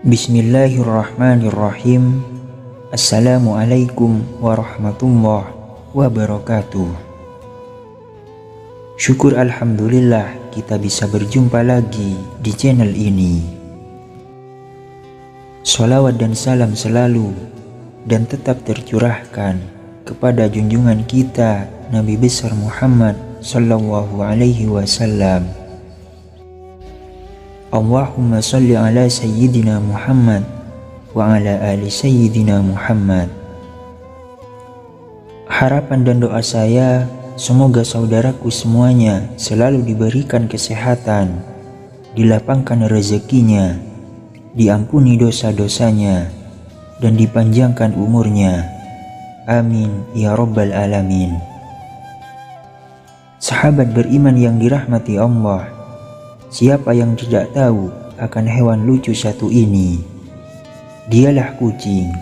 Bismillahirrahmanirrahim. Assalamualaikum warahmatullahi wabarakatuh. Syukur alhamdulillah kita bisa berjumpa lagi di channel ini. Sholawat dan salam selalu dan tetap tercurahkan kepada junjungan kita Nabi besar Muhammad sallallahu alaihi wasallam. Allahumma salli ala sayyidina Muhammad wa ala ali sayyidina Muhammad. Harapan dan doa saya, semoga saudaraku semuanya selalu diberikan kesehatan, dilapangkan rezekinya, diampuni dosa-dosanya, dan dipanjangkan umurnya. Amin ya rabbal alamin. Sahabat beriman yang dirahmati Allah, siapa yang tidak tahu akan hewan lucu satu ini? Dialah kucing.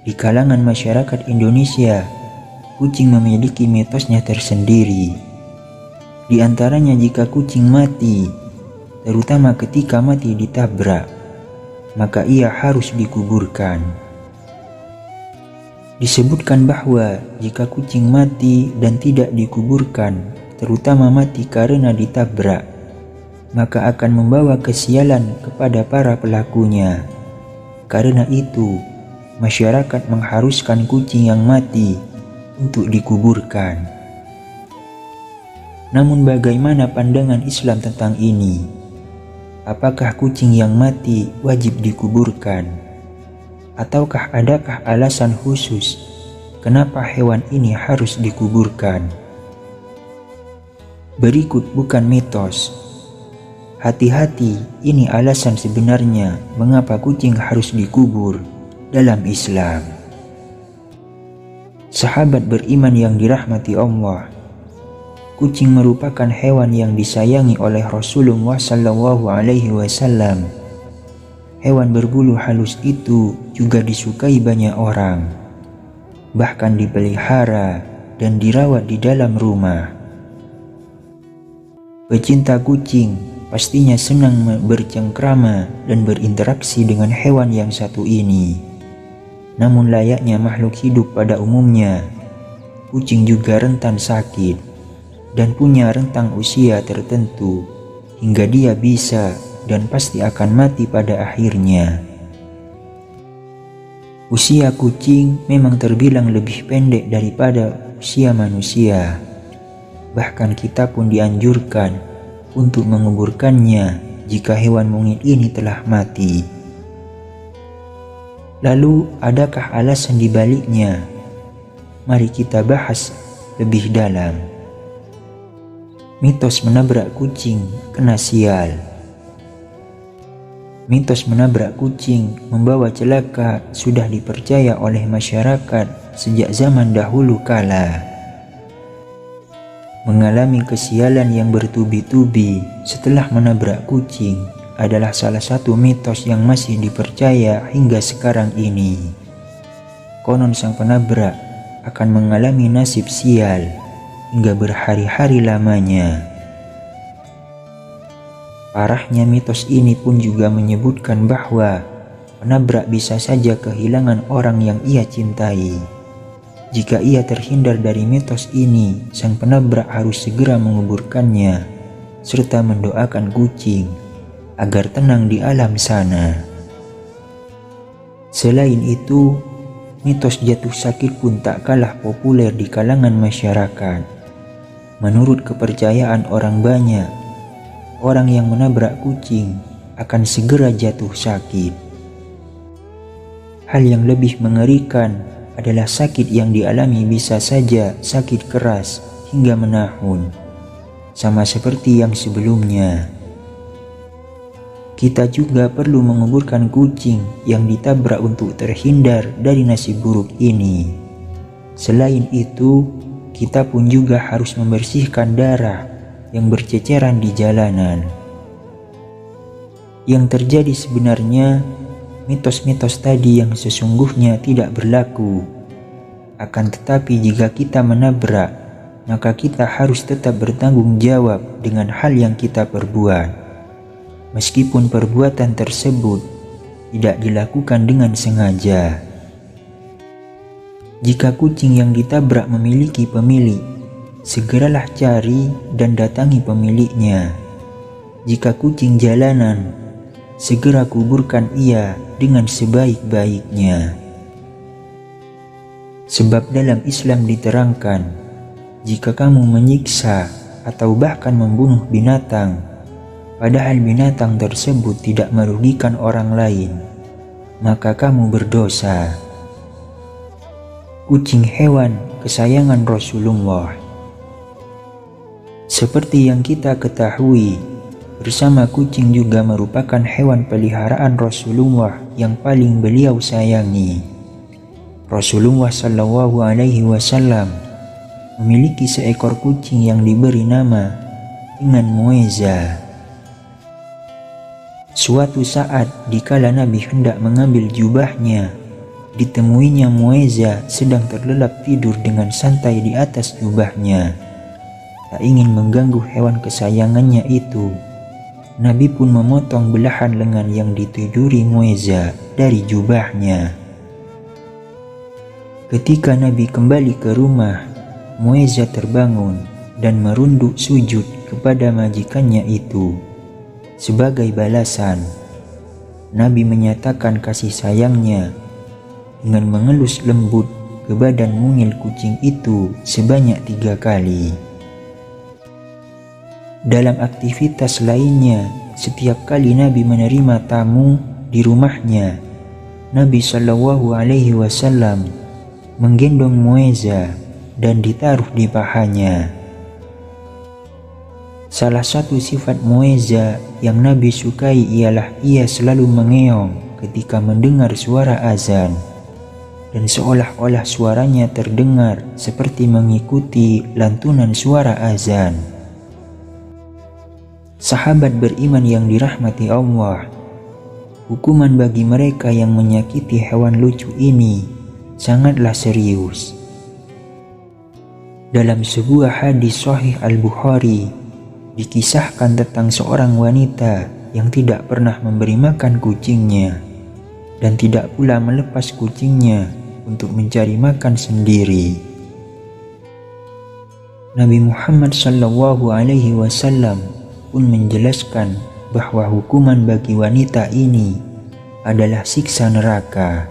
Di kalangan masyarakat Indonesia, kucing memiliki mitosnya tersendiri. Di antaranya jika kucing mati, terutama ketika mati ditabrak, maka ia harus dikuburkan. Disebutkan bahwa jika kucing mati dan tidak dikuburkan, terutama mati karena ditabrak, maka akan membawa kesialan kepada para pelakunya. Karena itu, masyarakat mengharuskan kucing yang mati untuk dikuburkan. Namun bagaimana pandangan Islam tentang ini? Apakah kucing yang mati wajib dikuburkan? Ataukah adakah alasan khusus kenapa hewan ini harus dikuburkan? Berikut bukan mitos. Hati-hati, ini alasan sebenarnya mengapa kucing harus dikubur dalam Islam. Sahabat beriman yang dirahmati Allah, kucing merupakan hewan yang disayangi oleh Rasulullah sallallahu alaihi wasallam. Hewan berbulu halus itu juga disukai banyak orang, bahkan dipelihara dan dirawat di dalam rumah. Pecinta kucing pastinya senang bercengkrama dan berinteraksi dengan hewan yang satu ini. Namun layaknya makhluk hidup pada umumnya, kucing juga rentan sakit dan punya rentang usia tertentu hingga dia bisa dan pasti akan mati pada akhirnya. Usia kucing memang terbilang lebih pendek daripada usia manusia. Bahkan kita pun dianjurkan untuk menguburkannya jika hewan mungil ini telah mati. Lalu, adakah alasan di baliknya? Mari kita bahas lebih dalam. Mitos menabrak kucing kena sial. Mitos menabrak kucing membawa celaka sudah dipercaya oleh masyarakat sejak zaman dahulu kala. Mengalami kesialan yang bertubi-tubi setelah menabrak kucing adalah salah satu mitos yang masih dipercaya hingga sekarang ini. Konon sang penabrak akan mengalami nasib sial hingga berhari-hari lamanya. Parahnya mitos ini pun juga menyebutkan bahwa penabrak bisa saja kehilangan orang yang ia cintai. Jika ia terhindar dari mitos ini, sang penabrak harus segera menguburkannya, serta mendoakan kucing agar tenang di alam sana. Selain itu, mitos jatuh sakit pun tak kalah populer di kalangan masyarakat. Menurut kepercayaan orang banyak, orang yang menabrak kucing akan segera jatuh sakit. Hal yang lebih mengerikan adalah sakit yang dialami bisa saja sakit keras hingga menahun, sama seperti yang sebelumnya. Kita juga perlu menguburkan kucing yang ditabrak untuk terhindar dari nasib buruk ini. Selain itu, kita pun juga harus membersihkan darah yang berceceran di jalanan. Yang terjadi sebenarnya, mitos-mitos tadi yang sesungguhnya tidak berlaku. Akan tetapi jika kita menabrak, maka kita harus tetap bertanggung jawab dengan hal yang kita perbuat. Meskipun perbuatan tersebut tidak dilakukan dengan sengaja. Jika kucing yang ditabrak memiliki pemilik, segeralah cari dan datangi pemiliknya. Jika kucing jalanan, segera kuburkan ia dengan sebaik-baiknya. Sebab dalam Islam diterangkan, jika kamu menyiksa atau bahkan membunuh binatang, padahal binatang tersebut tidak merugikan orang lain, maka kamu berdosa. Kucing hewan kesayangan Rasulullah. Seperti yang kita ketahui, bersama kucing juga merupakan hewan peliharaan Rasulullah yang paling beliau sayangi. Rasulullah SAW memiliki seekor kucing yang diberi nama dengan Mueza. Suatu saat dikala Nabi hendak mengambil jubahnya, ditemuinya Mueza sedang terlelap tidur dengan santai di atas jubahnya. Tak ingin mengganggu hewan kesayangannya itu, Nabi pun memotong belahan lengan yang ditiduri Mueza dari jubahnya. Ketika Nabi kembali ke rumah, Mueza terbangun dan merunduk sujud kepada majikannya itu. Sebagai balasan, Nabi menyatakan kasih sayangnya dengan mengelus lembut ke badan mungil kucing itu sebanyak 3 kali. Dalam aktivitas lainnya, setiap kali Nabi menerima tamu di rumahnya, Nabi SAW menggendong Mueza dan ditaruh di pahanya. Salah satu sifat Mueza yang Nabi sukai ialah ia selalu mengeong ketika mendengar suara azan, dan seolah-olah suaranya terdengar seperti mengikuti lantunan suara azan. Sahabat beriman yang dirahmati Allah, hukuman bagi mereka yang menyakiti hewan lucu ini sangatlah serius. Dalam sebuah hadis Sahih Al-Bukhari, dikisahkan tentang seorang wanita yang tidak pernah memberi makan kucingnya dan tidak pula melepas kucingnya untuk mencari makan sendiri. Nabi Muhammad SAW pun menjelaskan bahwa hukuman bagi wanita ini adalah siksa neraka.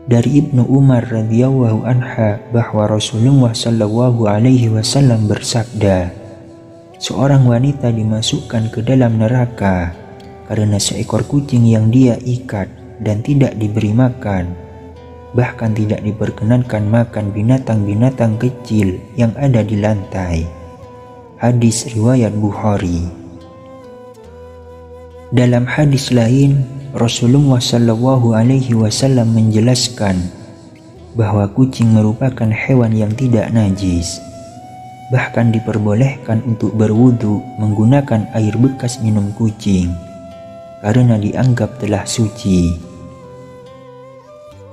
Dari Ibnu Umar radhiyallahu anha bahwa Rasulullah SAW bersabda, seorang wanita dimasukkan ke dalam neraka karena seekor kucing yang dia ikat dan tidak diberi makan, bahkan tidak diperkenankan makan binatang-binatang kecil yang ada di lantai. Hadis riwayat Bukhari. Dalam hadis lain, Rasulullah SAW menjelaskan bahwa kucing merupakan hewan yang tidak najis. Bahkan diperbolehkan untuk berwudu menggunakan air bekas minum kucing karena dianggap telah suci.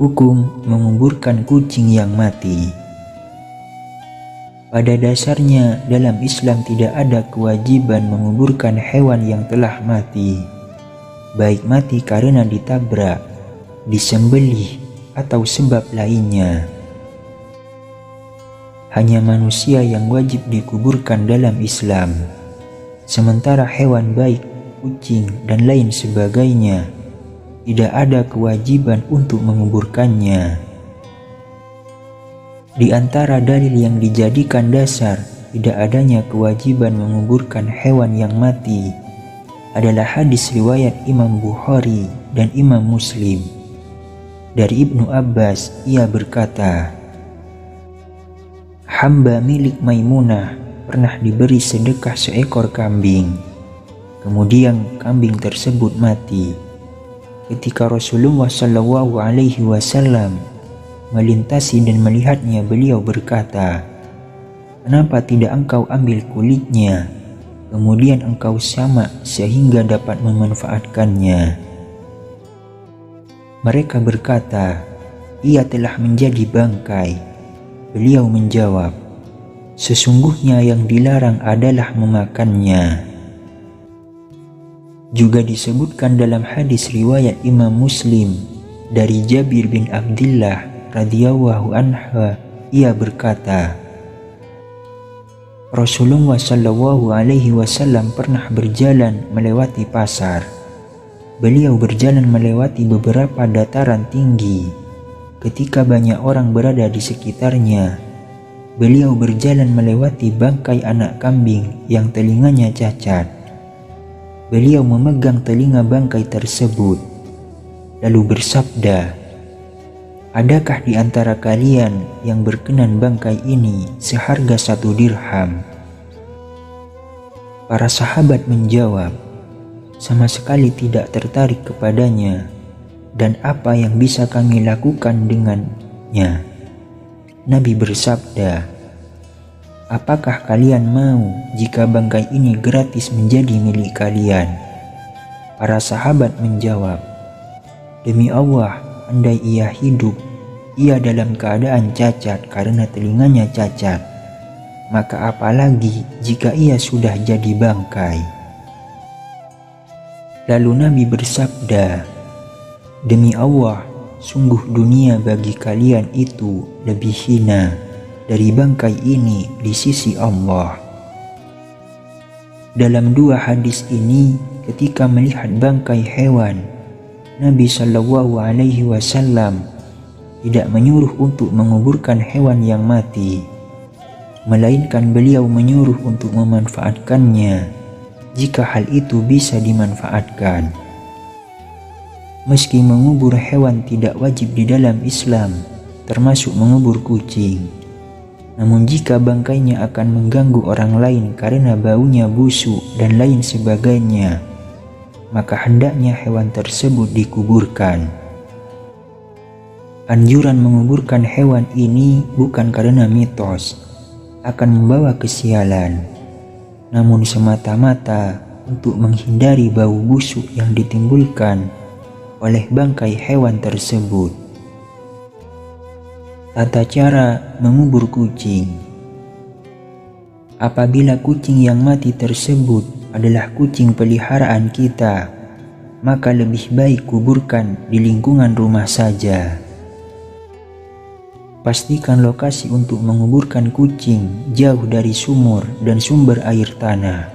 Hukum menguburkan kucing yang mati. Pada dasarnya dalam Islam tidak ada kewajiban menguburkan hewan yang telah mati, baik mati karena ditabrak, disembelih, atau sebab lainnya. Hanya manusia yang wajib dikuburkan dalam Islam, sementara hewan baik, kucing, dan lain sebagainya tidak ada kewajiban untuk menguburkannya. Di antara dalil yang dijadikan dasar tidak adanya kewajiban menguburkan hewan yang mati adalah hadis riwayat Imam Bukhari dan Imam Muslim. Dari Ibnu Abbas, ia berkata, hamba milik Maimunah pernah diberi sedekah seekor kambing. Kemudian kambing tersebut mati. Ketika Rasulullah SAW melintasi dan melihatnya, beliau berkata, "Kenapa tidak engkau ambil kulitnya, kemudian engkau samak sehingga dapat memanfaatkannya?" Mereka berkata, "Ia telah menjadi bangkai." Beliau menjawab, "Sesungguhnya yang dilarang adalah memakannya." Juga disebutkan dalam hadis riwayat Imam Muslim dari Jabir bin Abdullah radhiyallahu anhu, ia berkata, Rasulullah SAW pernah berjalan melewati pasar. Beliau berjalan melewati beberapa dataran tinggi. Ketika banyak orang berada di sekitarnya, beliau berjalan melewati bangkai anak kambing yang telinganya cacat. Beliau memegang telinga bangkai tersebut, lalu bersabda, "Adakah di antara kalian yang berkenan bangkai ini seharga 1 dirham?" Para sahabat menjawab, "Sama sekali tidak tertarik kepadanya, dan apa yang bisa kami lakukan dengannya?" Nabi bersabda, "Apakah kalian mau jika bangkai ini gratis menjadi milik kalian?" Para sahabat menjawab, "Demi Allah, andai ia hidup, ia dalam keadaan cacat karena telinganya cacat, maka apalagi jika ia sudah jadi bangkai." Lalu Nabi bersabda, "Demi Allah, sungguh dunia bagi kalian itu lebih hina dari bangkai ini di sisi Allah." Dalam 2 hadis ini, ketika melihat bangkai hewan, Nabi SAW tidak menyuruh untuk menguburkan hewan yang mati, melainkan beliau menyuruh untuk memanfaatkannya jika hal itu bisa dimanfaatkan. Meski mengubur hewan tidak wajib di dalam Islam, termasuk mengubur kucing, namun jika bangkainya akan mengganggu orang lain karena baunya busuk dan lain sebagainya, maka hendaknya hewan tersebut dikuburkan. Anjuran menguburkan hewan ini bukan karena mitos akan membawa kesialan, namun semata-mata untuk menghindari bau busuk yang ditimbulkan oleh bangkai hewan tersebut. Tata cara mengubur kucing. Apabila kucing yang mati tersebut adalah kucing peliharaan kita, maka lebih baik kuburkan di lingkungan rumah saja. Pastikan lokasi untuk menguburkan kucing jauh dari sumur dan sumber air tanah,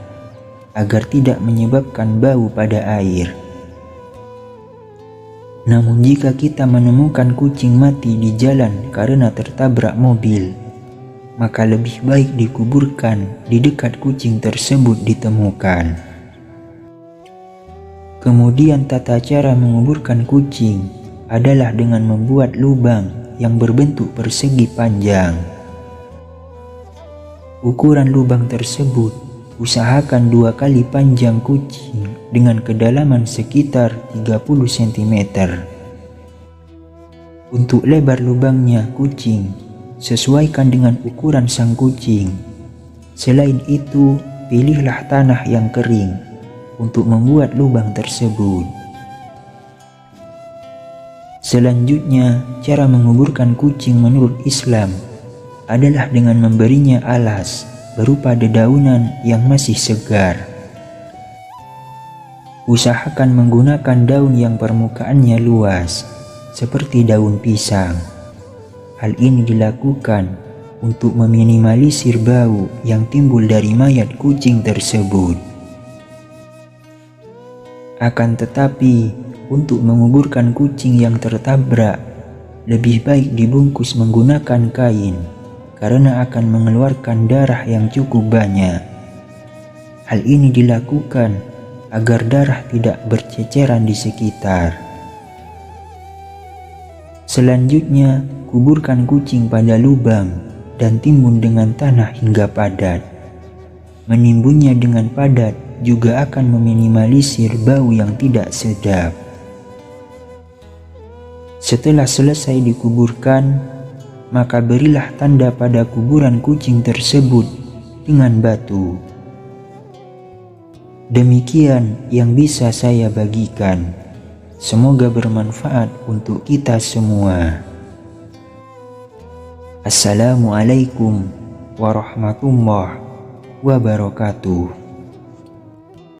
agar tidak menyebabkan bau pada air. Namun jika kita menemukan kucing mati di jalan karena tertabrak mobil, maka lebih baik dikuburkan di dekat kucing tersebut ditemukan. Kemudian tata cara menguburkan kucing adalah dengan membuat lubang yang berbentuk persegi panjang. Ukuran lubang tersebut usahakan 2 kali panjang kucing dengan kedalaman sekitar 30 cm. Untuk lebar lubangnya kucing, sesuaikan dengan ukuran sang kucing. Selain itu, pilihlah tanah yang kering untuk membuat lubang tersebut. Selanjutnya, cara menguburkan kucing menurut Islam adalah dengan memberinya alas berupa dedaunan yang masih segar. Usahakan menggunakan daun yang permukaannya luas, seperti daun pisang. Hal ini dilakukan untuk meminimalisir bau yang timbul dari mayat kucing tersebut. Akan tetapi, untuk menguburkan kucing yang tertabrak, lebih baik dibungkus menggunakan kain, karena akan mengeluarkan darah yang cukup banyak. Hal ini dilakukan agar darah tidak berceceran di sekitar. Selanjutnya, kuburkan kucing pada lubang dan timbun dengan tanah hingga padat. Menimbunnya dengan padat juga akan meminimalisir bau yang tidak sedap. Setelah selesai dikuburkan, maka berilah tanda pada kuburan kucing tersebut dengan batu. Demikian yang bisa saya bagikan. Semoga bermanfaat untuk kita semua. Assalamualaikum warahmatullahi wabarakatuh.